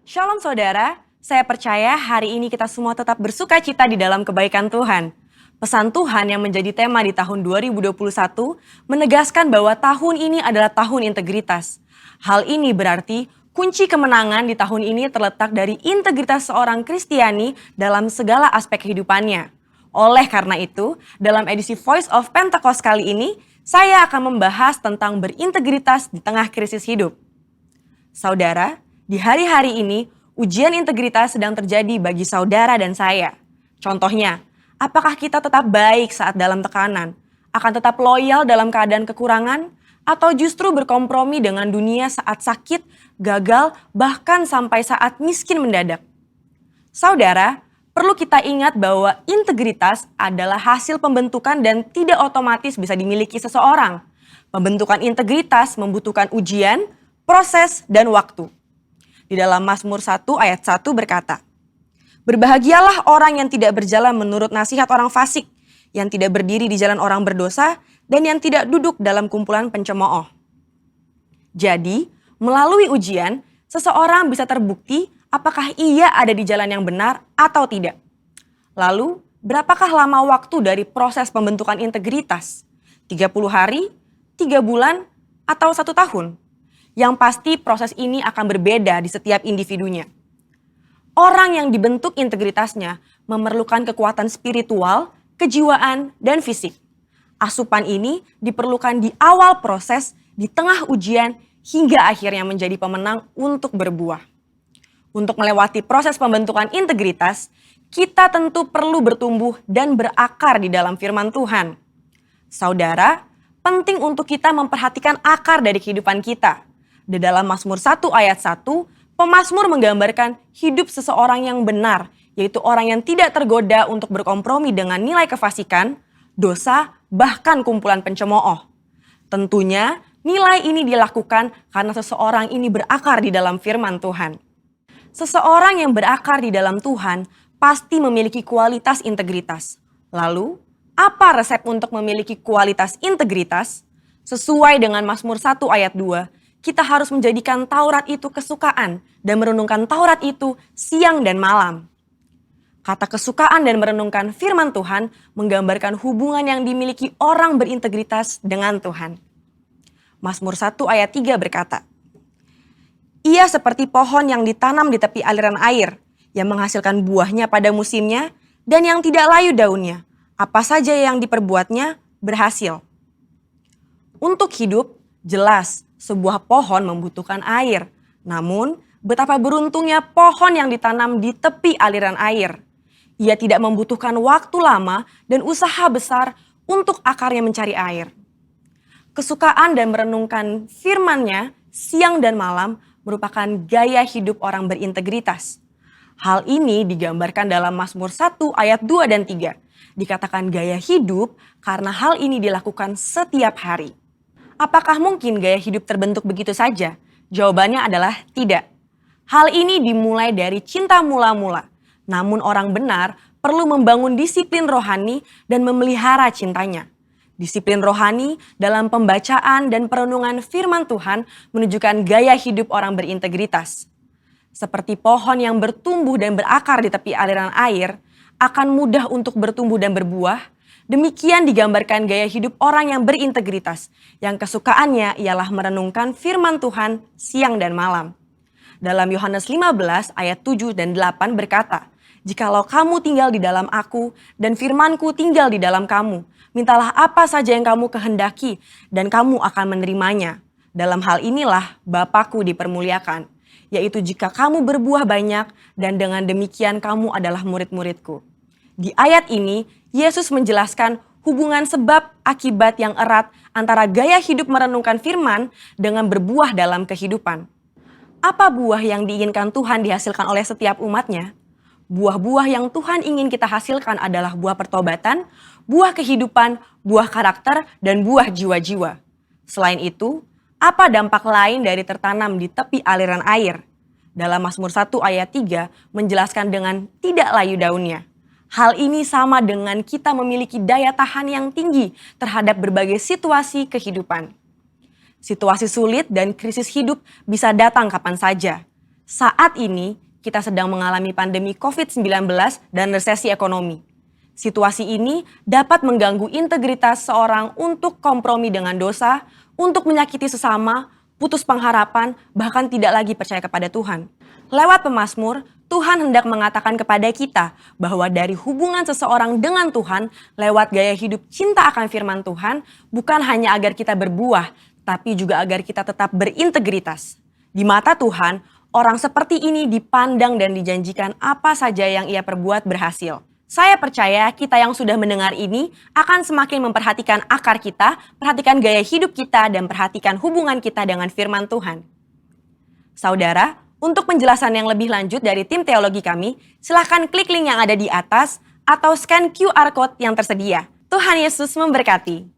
Shalom saudara, saya percaya hari ini kita semua tetap bersuka cita di dalam kebaikan Tuhan. Pesan Tuhan yang menjadi tema di tahun 2021 menegaskan bahwa tahun ini adalah tahun integritas. Hal ini berarti kunci kemenangan di tahun ini terletak dari integritas seorang Kristiani dalam segala aspek kehidupannya. Oleh karena itu, dalam edisi Voice of Pentecost kali ini, saya akan membahas tentang berintegritas di tengah krisis hidup. Saudara, di hari-hari ini, ujian integritas sedang terjadi bagi saudara dan saya. Contohnya, apakah kita tetap baik saat dalam tekanan, akan tetap loyal dalam keadaan kekurangan, atau justru berkompromi dengan dunia saat sakit, gagal, bahkan sampai saat miskin mendadak? Saudara, perlu kita ingat bahwa integritas adalah hasil pembentukan dan tidak otomatis bisa dimiliki seseorang. Pembentukan integritas membutuhkan ujian, proses, dan waktu. Di dalam Mazmur 1 ayat 1 berkata, "Berbahagialah orang yang tidak berjalan menurut nasihat orang fasik, yang tidak berdiri di jalan orang berdosa, dan yang tidak duduk dalam kumpulan pencemooh." Jadi, melalui ujian, seseorang bisa terbukti apakah ia ada di jalan yang benar atau tidak. Lalu, berapakah lama waktu dari proses pembentukan integritas? 30 hari, 3 bulan, atau 1 tahun? Yang pasti proses ini akan berbeda di setiap individunya. Orang yang dibentuk integritasnya memerlukan kekuatan spiritual, kejiwaan, dan fisik. Asupan ini diperlukan di awal proses, di tengah ujian, hingga akhirnya menjadi pemenang untuk berbuah. Untuk melewati proses pembentukan integritas, kita tentu perlu bertumbuh dan berakar di dalam firman Tuhan. Saudara, penting untuk kita memperhatikan akar dari kehidupan kita. Di dalam Mazmur 1 ayat 1, pemazmur menggambarkan hidup seseorang yang benar, yaitu orang yang tidak tergoda untuk berkompromi dengan nilai kefasikan, dosa, bahkan kumpulan pencemooh. Tentunya nilai ini dilakukan karena seseorang ini berakar di dalam firman Tuhan. Seseorang yang berakar di dalam Tuhan pasti memiliki kualitas integritas. Lalu, apa resep untuk memiliki kualitas integritas? Sesuai dengan Mazmur 1 ayat 2, kita harus menjadikan Taurat itu kesukaan dan merenungkan Taurat itu siang dan malam. Kata kesukaan dan merenungkan firman Tuhan menggambarkan hubungan yang dimiliki orang berintegritas dengan Tuhan. Mazmur 1 ayat 3 berkata, "Ia seperti pohon yang ditanam di tepi aliran air, yang menghasilkan buahnya pada musimnya dan yang tidak layu daunnya. Apa saja yang diperbuatnya berhasil." Untuk hidup, jelas sebuah pohon membutuhkan air. Namun, betapa beruntungnya pohon yang ditanam di tepi aliran air. Ia tidak membutuhkan waktu lama dan usaha besar untuk akarnya mencari air. Kesukaan dan merenungkan firman-Nya siang dan malam merupakan gaya hidup orang berintegritas. Hal ini digambarkan dalam Mazmur 1 ayat 2 dan 3. Dikatakan gaya hidup karena hal ini dilakukan setiap hari. Apakah mungkin gaya hidup terbentuk begitu saja? Jawabannya adalah tidak. Hal ini dimulai dari cinta mula-mula. Namun orang benar perlu membangun disiplin rohani dan memelihara cintanya. Disiplin rohani dalam pembacaan dan perenungan firman Tuhan menunjukkan gaya hidup orang berintegritas. Seperti pohon yang bertumbuh dan berakar di tepi aliran air, akan mudah untuk bertumbuh dan berbuah. Demikian digambarkan gaya hidup orang yang berintegritas, yang kesukaannya ialah merenungkan firman Tuhan siang dan malam. Dalam Yohanes 15 ayat 7 dan 8 berkata, "Jikalau kamu tinggal di dalam aku dan firmanku tinggal di dalam kamu, mintalah apa saja yang kamu kehendaki dan kamu akan menerimanya. Dalam hal inilah Bapa-Ku dipermuliakan, yaitu jika kamu berbuah banyak dan dengan demikian kamu adalah murid-murid-Ku." Di ayat ini, Yesus menjelaskan hubungan sebab akibat yang erat antara gaya hidup merenungkan firman dengan berbuah dalam kehidupan. Apa buah yang diinginkan Tuhan dihasilkan oleh setiap umatnya? Buah-buah yang Tuhan ingin kita hasilkan adalah buah pertobatan, buah kehidupan, buah karakter, dan buah jiwa-jiwa. Selain itu, apa dampak lain dari tertanam di tepi aliran air? Dalam Mazmur 1 ayat 3 menjelaskan dengan tidak layu daunnya. Hal ini sama dengan kita memiliki daya tahan yang tinggi terhadap berbagai situasi kehidupan. Situasi sulit dan krisis hidup bisa datang kapan saja. Saat ini, kita sedang mengalami pandemi COVID-19 dan resesi ekonomi. Situasi ini dapat mengganggu integritas seorang untuk kompromi dengan dosa, untuk menyakiti sesama, putus pengharapan, bahkan tidak lagi percaya kepada Tuhan. Lewat pemazmur, Tuhan hendak mengatakan kepada kita bahwa dari hubungan seseorang dengan Tuhan, lewat gaya hidup cinta akan firman Tuhan, bukan hanya agar kita berbuah, tapi juga agar kita tetap berintegritas. Di mata Tuhan, orang seperti ini dipandang dan dijanjikan apa saja yang ia perbuat berhasil. Saya percaya kita yang sudah mendengar ini akan semakin memperhatikan akar kita, perhatikan gaya hidup kita, dan perhatikan hubungan kita dengan firman Tuhan. Saudara, untuk penjelasan yang lebih lanjut dari tim teologi kami, silakan klik link yang ada di atas atau scan QR Code yang tersedia. Tuhan Yesus memberkati.